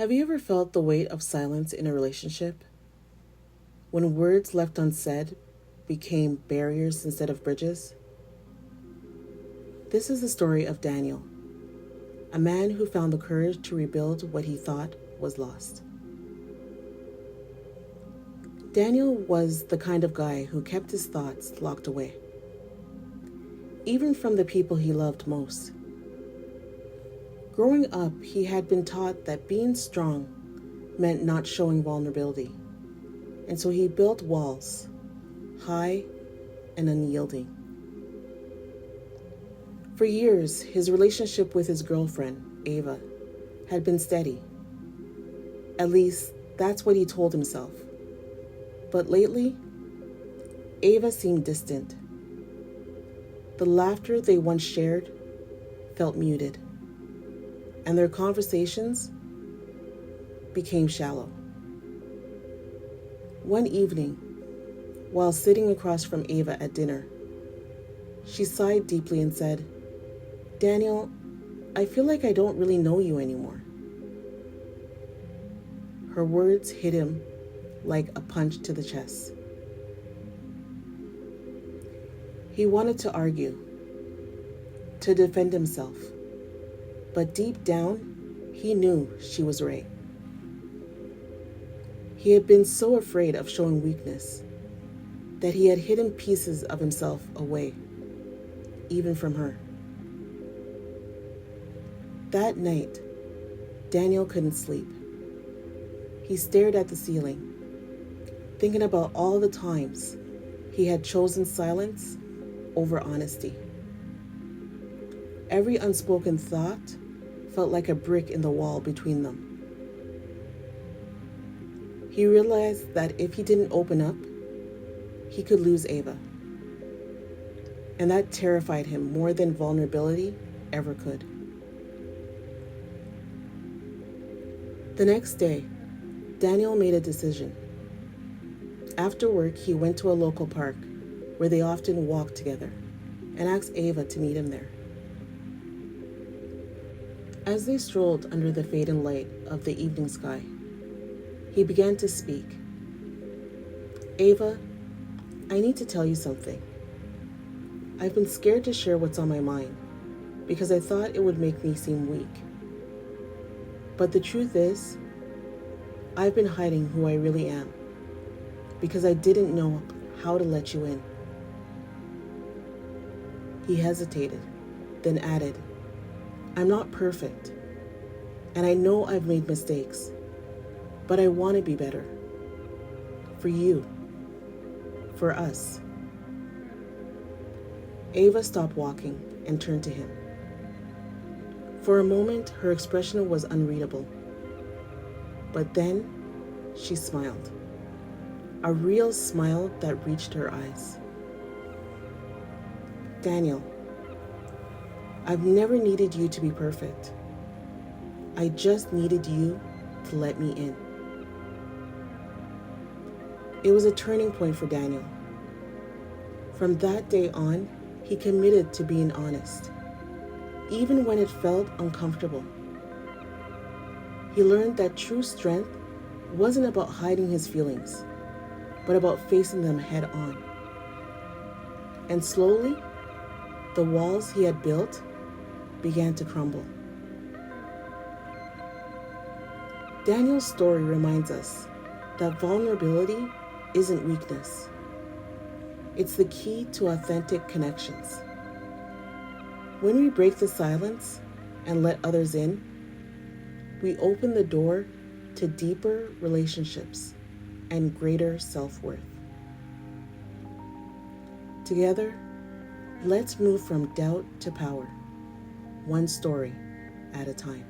Have you ever felt the weight of silence in a relationship? When words left unsaid became barriers instead of bridges? This is the story of Daniel, a man who found the courage to rebuild what he thought was lost. Daniel was the kind of guy who kept his thoughts locked away, even from the people he loved most. Growing up, he had been taught that being strong meant not showing vulnerability, and so he built walls, high and unyielding. For years, his relationship with his girlfriend, Ava, had been steady. At least, that's what he told himself. But lately, Ava seemed distant. The laughter they once shared felt muted, and their conversations became shallow. One evening, while sitting across from Ava at dinner, she sighed deeply and said, "Daniel, I feel like I don't really know you anymore." Her words hit him like a punch to the chest. He wanted to argue, to defend himself, but deep down, he knew she was right. He had been so afraid of showing weakness that he had hidden pieces of himself away, even from her. That night, Daniel couldn't sleep. He stared at the ceiling, thinking about all the times he had chosen silence over honesty. Every unspoken thought felt like a brick in the wall between them. He realized that if he didn't open up, he could lose Ava. And that terrified him more than vulnerability ever could. The next day, Daniel made a decision. After work, he went to a local park where they often walked together and asked Ava to meet him there. As they strolled under the fading light of the evening sky, he began to speak. "Ava, I need to tell you something. I've been scared to share what's on my mind because I thought it would make me seem weak. But the truth is, I've been hiding who I really am because I didn't know how to let you in." He hesitated, then added, "I'm not perfect, and I know I've made mistakes, but I want to be better. For you. For us." Ava stopped walking and turned to him. For a moment, her expression was unreadable. But then, she smiled. A real smile that reached her eyes. "Daniel, I've never needed you to be perfect. I just needed you to let me in." It was a turning point for Daniel. From that day on, he committed to being honest, even when it felt uncomfortable. He learned that true strength wasn't about hiding his feelings, but about facing them head on. And slowly, the walls he had built began to crumble. Daniel's story reminds us that vulnerability isn't weakness. It's the key to authentic connections. When we break the silence and let others in, we open the door to deeper relationships and greater self-worth. Together, let's move from doubt to power, one story at a time.